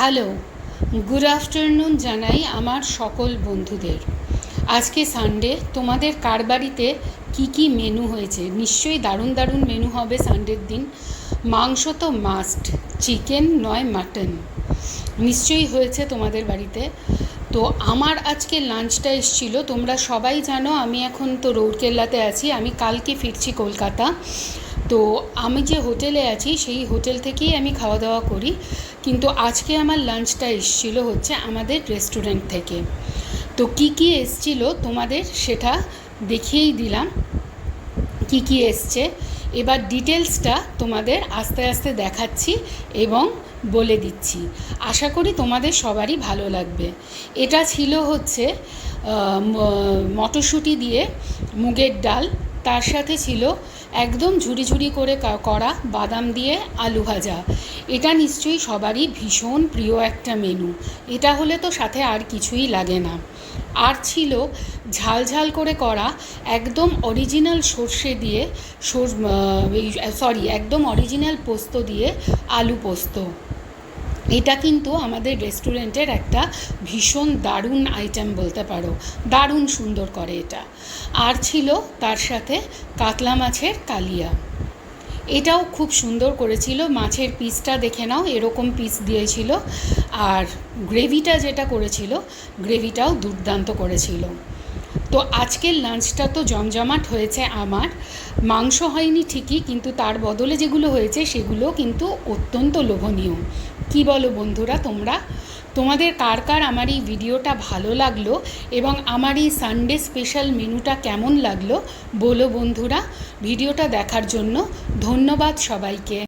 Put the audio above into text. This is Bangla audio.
হ্যালো, গুড আফটারনুন জানাই আমার সকল বন্ধুদের। আজকে সানডে, তোমাদের কার বাড়িতে কী কী মেনু হয়েছে? নিশ্চয়ই দারুণ দারুণ মেনু হবে সানডের দিন। মাংস তো মাস্ট, চিকেন নয় মাটন নিশ্চয়ই হয়েছে তোমাদের বাড়িতে। তো আমার আজকে লাঞ্চটা এসেছিলো, তোমরা সবাই জানো আমি এখন তো রৌরকেল্লাতে আছি, আমি কালকে ফিরছি কলকাতা। তো আমি যে হোটেলে আছি সেই হোটেল থেকেই আমি খাওয়া দাওয়া করি, কিন্তু আজকে আমার লাঞ্চটা এসেছিলো হচ্ছে আমাদের রেস্টুরেন্ট থেকে। তো কী কী এসেছিলো তোমাদের সেটা দেখিয়েই দিলাম কী কী এসছে। এবার ডিটেলসটা তোমাদের আস্তে আস্তে দেখাচ্ছি এবং বলে দিচ্ছি। আশা করি তোমাদের সবারই ভালো লাগবে। এটা ছিল হচ্ছে মটরশুঁটি দিয়ে মুগের ডাল, তার সাথে ছিল একদম ঝুরি ঝুরি করে করা বাদাম দিয়ে আলু ভাজা। এটা নিশ্চয়ই সবারই ভীষণ প্রিয় একটা মেনু। এটা হলে তো সাথে আর কিছুই লাগে না। আর ছিল ঝাল ঝাল করে করা একদম অরিজিনাল সর্ষে দিয়ে একদম অরিজিনাল পোস্ত দিয়ে আলু পোস্ত। এটা কিন্তু আমাদের রেস্টুরেন্টের একটা ভীষণ দারুণ আইটেম বলতে পারো, দারুণ সুন্দর করে এটা। আর ছিল তার সাথে কাতলা মাছের কালিয়া, এটাও খুব সুন্দর করেছিল। মাছের পিসটা দেখে নাও, এরকম পিস দিয়েছিল। আর গ্রেভিটা যেটা করেছিল, গ্রেভিটাও দুর্দান্ত করেছিল। তো আজকের লাঞ্চটা তো জমজমাট হয়েছে আমার। মাংস হয়নি ঠিকই, কিন্তু তার বদলে যেগুলো হয়েছে সেগুলো কিন্তু অত্যন্ত লোভনীয়। কি বলো বন্ধুরা তোমরা? তোমাদের কার কার আমার এই ভিডিওটা ভালো লাগলো এবং আমার এই সানডে স্পেশাল মেনুটা কেমন লাগলো বলো বন্ধুরা। ভিডিওটা দেখার জন্য ধন্যবাদ সবাইকে।